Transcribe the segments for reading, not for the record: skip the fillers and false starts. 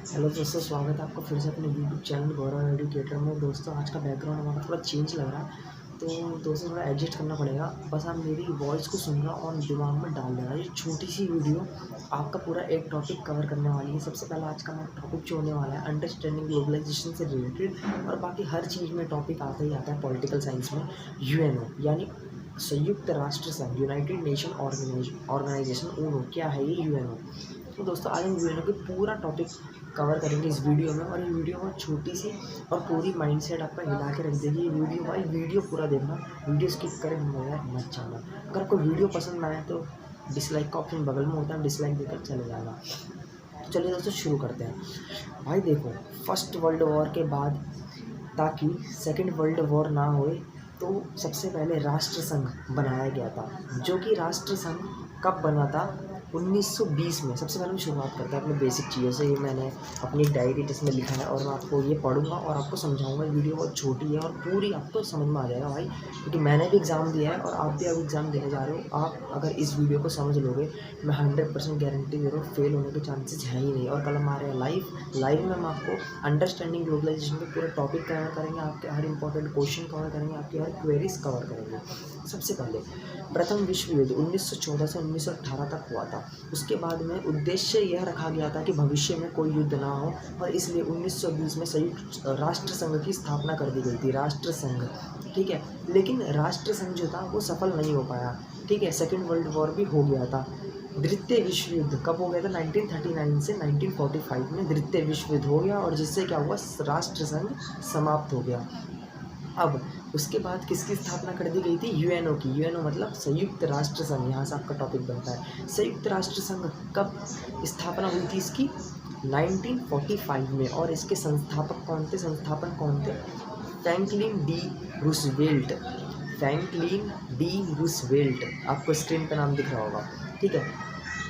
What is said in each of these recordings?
Hello दोस्तों, स्वागत है आपका फिर से अपने यूट्यूब चैनल गौरव एजुकेटर में। दोस्तों आज का बैकग्राउंड हमारा थोड़ा चेंज लग रहा है, तो दोस्तों थोड़ा एडजस्ट करना पड़ेगा। बस आप मेरी वॉइस को सुनना और दिमाग में डाल देना। ये छोटी सी वीडियो आपका पूरा एक टॉपिक कवर करने वाली है। सबसे पहले आज का हमारा टॉपिक जो होने वाला है अंडरस्टैंडिंग ग्लोबलाइजेशन से रिलेटेड, और बाकी हर चीज़ में टॉपिक आता ही आता है। पॉलिटिकल साइंस में यूएनओ यानी संयुक्त राष्ट्र संघ, यूनाइटेड नेशन ऑर्गेनाइजेशन ऊनो, क्या है ये यूएनओ। तो दोस्तों आज हम यूएनओ के पूरा टॉपिक कवर करेंगे इस वीडियो में, और ये वीडियो बहुत छोटी सी और पूरी माइंडसेट आपका हिला के रख देगी। ये वीडियो भाई वीडियो पूरा देखना, वीडियो स्किप करें मत जाना। अगर आपको वीडियो पसंद ना आए तो डिसलाइक का ऑप्शन बगल में होता है, डिसलाइक देकर चले जाना। तो चलिए दोस्तों शुरू करते हैं। भाई देखो, फर्स्ट वर्ल्ड वॉर के बाद ताकि सेकेंड वर्ल्ड वॉर ना होए तो सबसे पहले राष्ट्र संघ बनाया गया था, जो कि राष्ट्र संघ कब बना था? 1920 में। सबसे पहले मैं शुरुआत करता है अपने बेसिक चीज़ों से। ये मैंने अपनी डायरी जिसमें लिखा है और मैं आपको ये पढ़ूंगा और आपको समझाऊंगा। वीडियो बहुत छोटी है और पूरी आपको समझ में आ जाएगा भाई, क्योंकि मैंने भी एग्ज़ाम दिया है और आप भी अब एग्ज़ाम देने जा रहे हो। आप अगर इस वीडियो को समझ लोगे, मैं 100% गारंटी दे रहा हूँ, फेल होने के चांसेस है ही नहीं। और कल हमारे लाइव में हम आपको अंडरस्टैंडिंग ग्लोबलाइजेशन के पूरे टॉपिक कवर करेंगे, आपके हर इंपॉर्टेंट क्वेश्चन कवर करेंगे, आपकी हर क्वेरीज कवर करेंगे। सबसे पहले प्रथम विश्व युद्ध 1914 से 1918 तक हुआ था। उसके बाद में उद्देश्य यह रखा गया था कि भविष्य में कोई युद्ध ना हो, और इसलिए 1920 में संयुक्त राष्ट्र संघ की स्थापना कर दी गई थी। राष्ट्र संघ, ठीक है। लेकिन राष्ट्र संघ जो था वो सफल नहीं हो पाया, ठीक है। सेकेंड वर्ल्ड वॉर भी हो गया था। द्वितीय विश्व युद्ध कब हो गया था? 1939 से 1945 में द्वितीय विश्व युद्ध हो गया, और जिससे क्या हुआ? राष्ट्र संघ समाप्त हो गया। अब उसके बाद किसकी स्थापना कर दी गई थी? यूएनओ की। यूएनओ मतलब संयुक्त राष्ट्र संघ, यहाँ से आपका टॉपिक बनता है। संयुक्त राष्ट्र संघ कब स्थापना हुई थी इसकी? 1945 में। और इसके संस्थापक कौन थे? संस्थापन कौन थे? Franklin D Roosevelt. Franklin D Roosevelt, आपको स्क्रीन पर नाम दिख रहा होगा, ठीक है।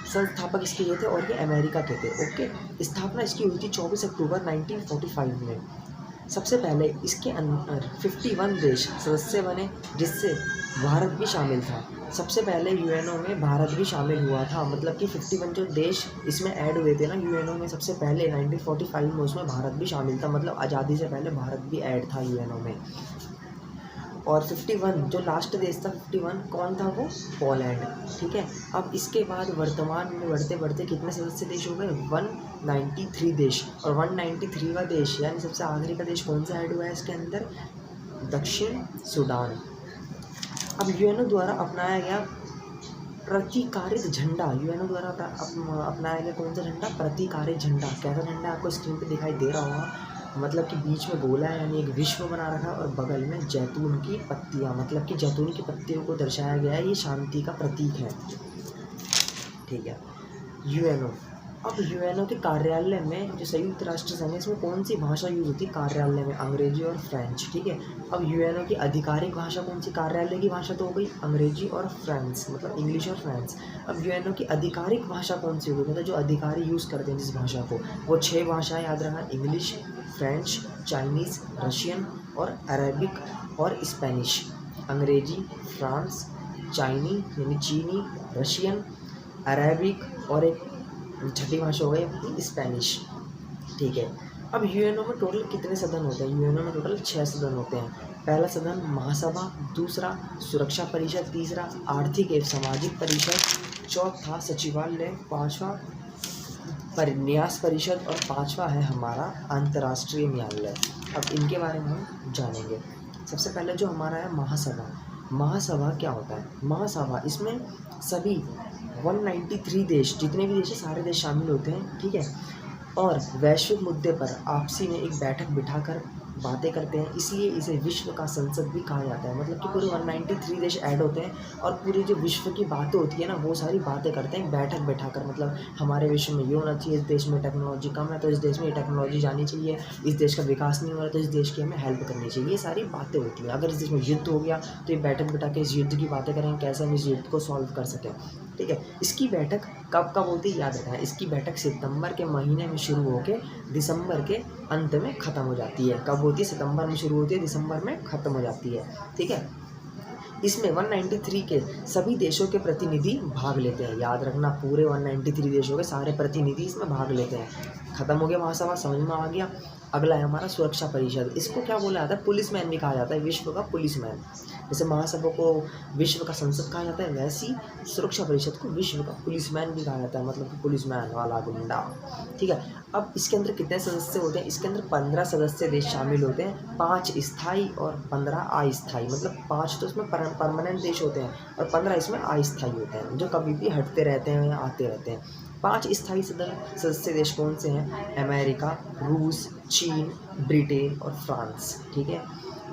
संस्थापक इसके ये थे और ये अमेरिका के थे, ओके। स्थापना इसकी हुई थी 24 अक्टूबर 1945 में। सबसे पहले इसके अंदर 51 देश सदस्य बने, जिससे भारत भी शामिल था। सबसे पहले यूएनओ में भारत भी शामिल हुआ था, मतलब कि 51 जो देश इसमें ऐड हुए थे ना यूएनओ में, सबसे पहले 1945 में उसमें भारत भी शामिल था। मतलब आज़ादी से पहले भारत भी ऐड था यूएनओ में। और 51 जो लास्ट देश था, 51 कौन था? वो पोलैंड, ठीक है। अब इसके बाद वर्तमान में बढ़ते बढ़ते कितने सदस्य देश हो गए? 193 देश। और 193 का देश यानी सबसे आखिरी का देश कौन सा ऐड हुआ है इसके अंदर? दक्षिण सूडान। अब यूएनओ द्वारा अपनाया गया प्रतीकारित झंडा, यूएनओ द्वारा अपनाया गया कौन सा झंडा? प्रतीकारित झंडा। कैसा झंडा आपको स्क्रीन पे दिखाई दे रहा होगा, मतलब कि बीच में गोला है यानी एक विश्व बना रखा है, और बगल में जैतून की पत्तियां, मतलब कि जैतून की पत्तियों को दर्शाया गया है। ये शांति का प्रतीक है, ठीक है। यूएनओ। अब यूएनओ के कार्यालय में जो संयुक्त राष्ट्र संघ है, इसमें कौन सी भाषा यूज होती है कार्यालय में? अंग्रेजी और फ्रेंच, ठीक है। अब यूएनओ की आधिकारिक भाषा कौन सी? कार्यालय की भाषा तो हो गई अंग्रेजी और फ्रेंच, मतलब इंग्लिश और फ्रेंच। अब यूएनओ की आधिकारिक भाषा कौन सी होगी, मतलब जो अधिकारी यूज़ करते हैं जिस भाषा को, वो 6 भाषाएं याद रखना: इंग्लिश, फ्रेंच, चाइनीज़, रशियन और अरेबिक और स्पेनिश। अंग्रेजी, फ्रांस, चाइनी यानी चीनी, रशियन, अरेबिक और एक छठी भाषा हो गई अपनी स्पेनिश, ठीक है। अब यूएनओ में टोटल कितने सदन होते हैं? यूएनओ में टोटल 6 सदन होते हैं। पहला सदन महासभा, दूसरा सुरक्षा परिषद, तीसरा आर्थिक एवं सामाजिक परिषद, चौथा सचिवालय, पांचवा न्यास परिषद, और पांचवा है हमारा अंतर्राष्ट्रीय न्यायालय। अब इनके बारे में हम जानेंगे। सबसे पहले जो हमारा है महासभा। महासभा क्या होता है? महासभा, इसमें सभी 193 देश, जितने भी देश हैं सारे देश शामिल होते हैं, ठीक है। और वैश्विक मुद्दे पर आपसी में एक बैठक बिठाकर बातें करते हैं, इसलिए इसे विश्व का संसद भी कहा जाता है। मतलब कि पूरे 193 देश ऐड होते हैं और पूरी जो विश्व की बातें होती है ना, वो सारी बातें करते हैं बैठक बैठाकर। मतलब हमारे विश्व में ये होना चाहिए, इस देश में टेक्नोलॉजी कम है तो इस देश में ये टेक्नोलॉजी जानी चाहिए, इस देश का विकास नहीं हो रहा तो इस देश की हमें हेल्प करनी चाहिए, ये सारी बातें होती हैं। अगर इस देश में युद्ध हो गया तो ये बैठक बैठा के इस युद्ध की बातें करेंगे, कैसे हम इस युद्ध को सॉल्व कर सकें, ठीक है। इसकी बैठक कब कब होती है याद रखना है। इसकी बैठक सितंबर के महीने में शुरू होकर दिसंबर के अंत में ख़त्म हो जाती है। कब होती है? सितंबर में शुरू होती है, दिसंबर में ख़त्म हो जाती है, ठीक है। इसमें 193 के सभी देशों के प्रतिनिधि भाग लेते हैं। याद रखना, पूरे 193 देशों के सारे प्रतिनिधि इसमें भाग लेते हैं। खत्म हो गया महासभा, समझ में आ गया। अगला है हमारा सुरक्षा परिषद। इसको क्या बोला जाता है? पुलिसमैन भी कहा जाता है, विश्व का पुलिसमैन। जैसे महासभा को विश्व का संसद कहा जाता है, वैसी सुरक्षा परिषद को विश्व का पुलिसमैन भी कहा जाता है, मतलब कि पुलिसमैन वाला गुंडा। ठीक है, अब इसके अंदर कितने सदस्य होते हैं? इसके अंदर 15 सदस्य देश शामिल होते हैं, 5 स्थायी और 15 अस्थायी। मतलब 5 तो इसमें परमानेंट देश होते हैं और 15 इसमें अस्थायी होते हैं, जो कभी भी हटते रहते हैं या आते रहते हैं। 5 स्थायी सदस्य देश कौन से हैं? अमेरिका, रूस, चीन, ब्रिटेन और फ्रांस। ठीक है,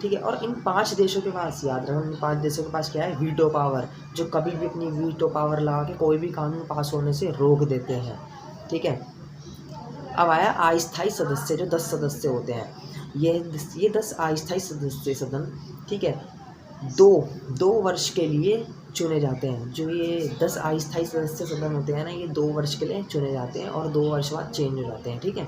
ठीक है। और इन 5 देशों के पास, याद रखना, इन 5 देशों के पास क्या है? वीटो पावर, जो कभी भी अपनी वीटो पावर लगा के कोई भी कानून पास होने से रोक देते हैं। ठीक है, अब आया अस्थायी सदस्य, जो 10 सदस्य होते हैं। ये 10 अस्थायी सदस्य सदन, ठीक है, दो वर्ष के लिए चुने जाते हैं। जो ये 10 अस्थायी सदस्य सदन होते हैं ना, ये 2 वर्ष के लिए चुने जाते हैं और 2 वर्ष बाद चेंज हो जाते हैं। ठीक है,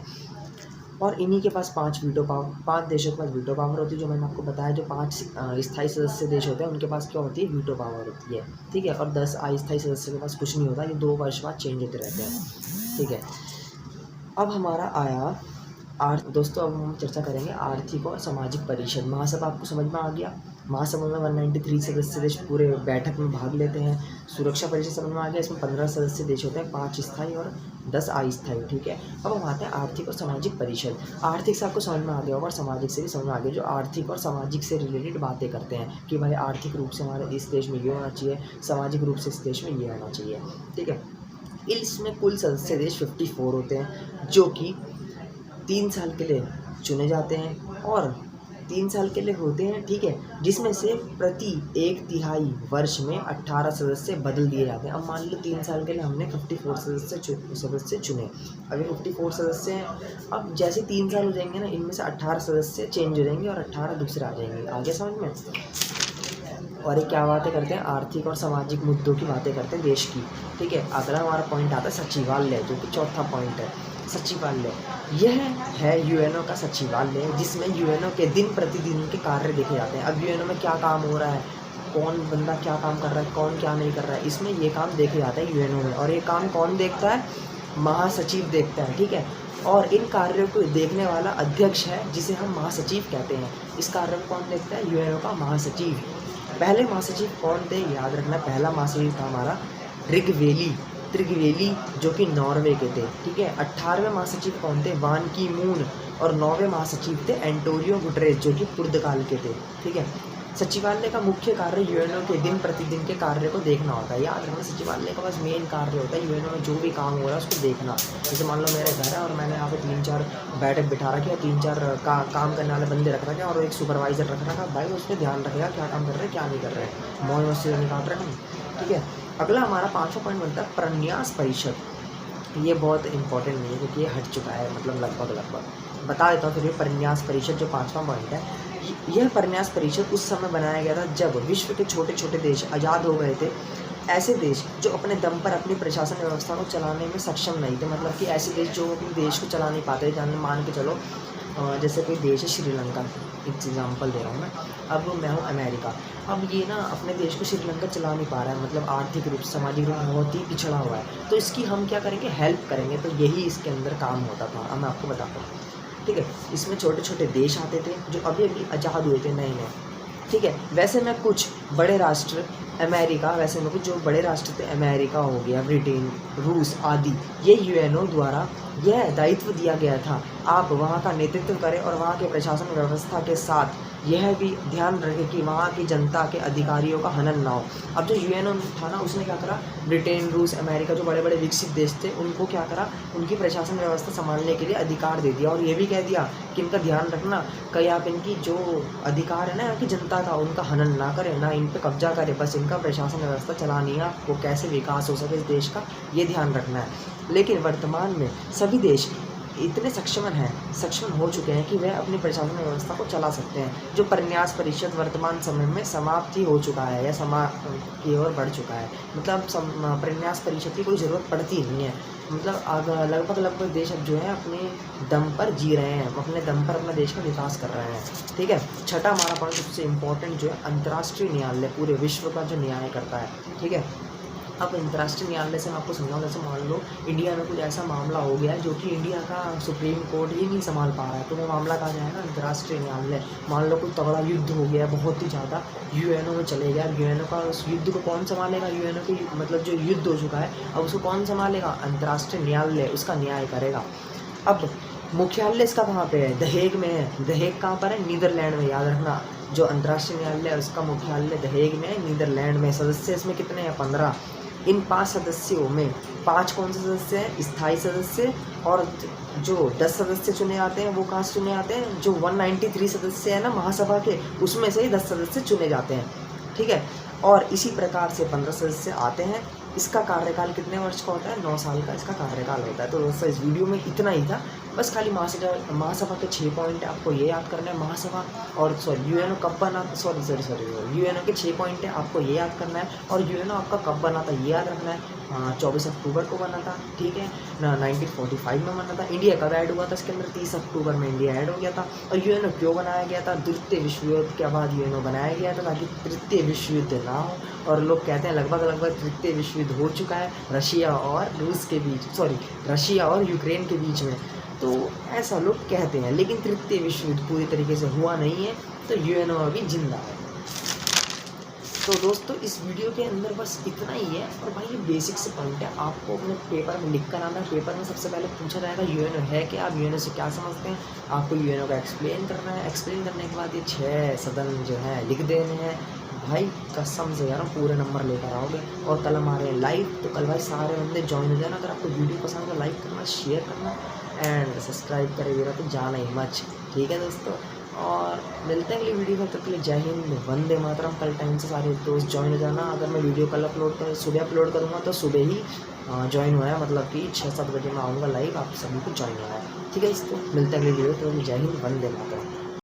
और इन्हीं के पास 5 वीटो पावर, 5 देशों के पास वीटो पावर होती है। जो मैंने आपको बताया, जो 5 स्थायी सदस्य देश होते हैं उनके पास क्या होती है? वीटो पावर होती है। ठीक है, और 10 अस्थायी सदस्य के पास कुछ नहीं होता, ये 2 वर्ष बाद चेंज होते रहते हैं। ठीक है, अब हमारा आया दोस्तों, अब हम चर्चा करेंगे आर्थिक और सामाजिक परिषद। महासभा आपको समझ में आ गया। महासभा में 193 सदस्य देश पूरे बैठक में भाग लेते हैं। सुरक्षा परिषद समझ में आ गया, इसमें 15 सदस्य देश होते हैं, 5 स्थायी और 10 अस्थायी। ठीक है, अब हम आते हैं आर्थिक और सामाजिक परिषद। आर्थिक से आपको समझ में आ गया और सामाजिक से भी समझ में आ गया, जो आर्थिक और सामाजिक से रिलेटेड बातें करते हैं कि भाई आर्थिक रूप से हमारे इस देश में ये होना चाहिए, सामाजिक रूप से इस देश में ये होना चाहिए। ठीक है, इसमें कुल सदस्य देश 54 होते हैं, जो कि 3 साल के लिए चुने जाते हैं और 3 साल के लिए होते हैं। ठीक है, जिसमें से प्रति 1/3 वर्ष में 18 सदस्य बदल दिए जाते हैं। अब मान लो 3 साल के लिए हमने 54 सदस्य चुने। अब ये 54 सदस्य हैं। अब जैसे 3 साल हो जाएंगे ना, इनमें से 18 सदस्य चेंज हो जाएंगे और 18 दूसरे आ जाएंगे। आगे समझ में? और ये क्या बातें करते हैं? आर्थिक और सामाजिक मुद्दों की बातें करते हैं देश की। ठीक है, अगला हमारा पॉइंट आता है सचिवालय, जो कि चौथा पॉइंट है। सचिवालय, यह है यूएनओ का सचिवालय, जिसमें यूएनओ के दिन प्रतिदिन के कार्य देखे जाते हैं। अब यूएनओ में क्या काम हो रहा है, कौन बंदा क्या काम कर रहा है, कौन क्या नहीं कर रहा है, इसमें ये काम देखे जाता है यूएनओ में। और ये काम कौन देखता है? महासचिव देखता है। ठीक है, और इन कार्यों को देखने वाला अध्यक्ष है, जिसे हम महासचिव कहते हैं। इस कार्य को कौन देखता है? यूएनओ का महासचिव। पहले महासचिव कौन थे? याद रखना, पहला महासचिव था हमारा त्रिगवेली, जो कि नॉर्वे के थे। ठीक है, 18वें महासचिव कौन थे? बान की मून। और 9वें महासचिव थे एंटोनियो गुटेरेस, जो कि पुर्तगाल के थे। ठीक है, सचिवालय का मुख्य कार्य यूएनओ के दिन प्रतिदिन के कार्य को देखना होता है। याद रखना, सचिवालय का बस मेन कार्य होता है यूएनओ में जो भी काम हो रहा है उसको देखना। जैसे मान लो मेरे घर है और मैंने यहाँ पे 3-4 बैठक बिठा रखे, 3-4 काम करने वाले बंदे रख रखे और एक सुपरवाइजर रख रखा। भाई उस पर ध्यान रखेगा क्या काम कर रहे हैं क्या नहीं कर रहे हैं, मौज मस्ती नहीं काट रहे हैं। ठीक है, अगला हमारा 5वां पॉइंट बनता है प्रन्यास परिषद। ये बहुत इंपॉर्टेंट नहीं है क्योंकि ये हट चुका है, मतलब लगभग बता देता हूँ। फिर ये प्रन्यास परिषद जो 5वां पॉइंट है, यह प्रन्यास परिषद उस समय बनाया गया था जब विश्व के छोटे छोटे देश आज़ाद हो गए थे। ऐसे देश जो अपने दम पर अपनी प्रशासन व्यवस्था को चलाने में सक्षम नहीं थे, मतलब कि ऐसे देश जो अपने देश को चला नहीं पाते। मान के चलो जैसे कोई देश है श्रीलंका, एग्जाम्पल दे रहा हूँ मैं। अब मैं हूँ अमेरिका, अब ये ना अपने देश को श्रीलंका चला नहीं पा रहा है, मतलब आर्थिक रूप से सामाजिक रूप से बहुत ही पिछड़ा हुआ है। तो इसकी हम क्या करेंगे? हेल्प करेंगे। तो यही इसके अंदर काम होता था। अब मैं आपको बताता हूँ। ठीक है, इसमें छोटे छोटे देश आते थे जो अभी अभी आज़ाद हुए थे नए नए। ठीक है, वैसे में कुछ बड़े राष्ट्र अमेरिका, वैसे में कुछ जो बड़े राष्ट्र थे, अमेरिका हो गया, ब्रिटेन, रूस आदि, ये यूएनओ द्वारा यह दायित्व दिया गया था आप वहाँ का नेतृत्व करें और वहाँ के प्रशासन व्यवस्था के साथ यह भी ध्यान रखें कि वहाँ की जनता के अधिकारियों का हनन ना हो। अब जो यूएनओ था ना, उसने क्या करा? ब्रिटेन, रूस, अमेरिका जो बड़े बड़े विकसित देश थे, उनको क्या करा? उनकी प्रशासन व्यवस्था संभालने के लिए अधिकार दे दिया और ये भी कह दिया कि इनका ध्यान रखना, कहीं आप इनकी जो अधिकार है ना की जनता का, उनका हनन ना करें, ना इन पर कब्जा करें, बस इनका प्रशासन व्यवस्था चलानी है। आपको कैसे विकास हो सके इस देश का, ये ध्यान रखना है। लेकिन वर्तमान में सभी देश इतने सक्षम हो चुके हैं कि वह अपनी प्रशासन व्यवस्था को चला सकते हैं। जो प्रन्यास परिषद वर्तमान समय में समाप्ति हो चुका है या की ओर बढ़ चुका है। मतलब प्रन्यास परिषद की कोई ज़रूरत पड़ती नहीं है। मतलब लगभग देश अब जो है अपने दम पर जी रहे हैं, अपने दम पर अपने देश का विकास कर रहे हैं। ठीक है। छठा हमारा पॉइंट सबसे इम्पोर्टेंट जो है अंतर्राष्ट्रीय न्यायालय पूरे विश्व का जो न्याय करता है। ठीक है। अब अंतर्राष्ट्रीय न्यायालय से मैं आपको समझाऊँ, जैसे मान लो इंडिया में कुछ ऐसा मामला हो गया है जो कि इंडिया का सुप्रीम कोर्ट ही नहीं संभाल पा रहा है, तो वो मामला कहाँ जाएगा? अंतर्राष्ट्रीय न्यायालय। मान लो कोई तगड़ा युद्ध हो गया बहुत ही ज़्यादा, यूएनओ में चले गया। यूएनओ का उस युद्ध को कौन संभालेगा? यूएनओ के मतलब जो युद्ध हो चुका है अब उसको कौन संभालेगा? अंतर्राष्ट्रीय न्यायालय उसका न्याय करेगा। अब मुख्यालय इसका कहाँ पे है? दहेग में है। दहेग कहाँ पर है? नीदरलैंड में। याद रखना, जो अंतर्राष्ट्रीय न्यायालय है उसका मुख्यालय दहेग में है, नीदरलैंड में। सदस्य इसमें कितने हैं? 15। इन 5 सदस्यों में 5 कौन से सदस्य हैं? स्थायी सदस्य। और जो 10 सदस्य चुने आते हैं वो कहाँ से चुने आते हैं? जो 193 सदस्य हैं ना महासभा के, उसमें से ही 10 सदस्य चुने जाते हैं। ठीक है। और इसी प्रकार से 15 सदस्य आते हैं। इसका कार्यकाल कितने वर्ष का होता है? 9 साल का इसका कार्यकाल होता है। तो दोस्तों इस वीडियो में इतना ही था। बस खाली महासभा के 6 पॉइंट आपको ये याद करना है। महासभा और यूएनओ कब बना, यूएनओ के 6 पॉइंट है आपको ये याद करना है। और यूएनओ आपका कब बना था ये याद रखना है। 24 अक्टूबर को बना था। ठीक है ना, 1945 में बना था। इंडिया कब ऐड हुआ था इसके अंदर? 30 अक्टूबर में इंडिया ऐड हो गया था। और यूएनओ क्यों बनाया गया था? द्वितीय विश्व युद्ध के बाद यूएनओ बनाया गया था ताकि तृतीय विश्व युद्ध ना हो। और लोग कहते हैं लगभग तृतीय विश्व युद्ध हो चुका है रशिया और रूस के बीच, रशिया और यूक्रेन के बीच में। तो ऐसा लोग कहते हैं, लेकिन तृतीय विश्व युद्ध पूरी तरीके से हुआ नहीं है। तो यूएनओ अभी जिंदा है। तो दोस्तों इस वीडियो के अंदर बस इतना ही है। और भाई ये बेसिक से पॉइंट है, आपको अपने पेपर में लिख कर आना है। पेपर में सबसे पहले पूछा जाएगा यूएनओ है क्या, आप यूएनओ से क्या समझते हैं। आपको यूएनओ का एक्सप्लेन करना है। एक्सप्लेन करने के बाद ये 6 सदन जो है लिख देने हैं। भाई कसम से यार पूरे नंबर लेकर आओगे। और कल हमारे लाइव, तो कल भाई सारे बंदे ज्वाइन हो जाना। अगर आपको वीडियो पसंद है लाइक करना, शेयर करना एंड सब्सक्राइब करेगा तो जाना ही मच। ठीक है दोस्तों, और मिलते हैं अगली वीडियो में। तब के लिए जय हिंद, वंदे मातरम। कल टाइम से सारे दोस्त ज्वाइन हो जाना। अगर मैं वीडियो कल सुबह अपलोड करूँगा तो सुबह ही ज्वाइन हुआ है, मतलब कि 6-7 बजे मैं आऊँगा लाइव, आप सभी को ज्वाइन हुआ है। ठीक है दोस्तों, मिलते हैं अगली वीडियो। तो जय हिंद, वंदे मातरम।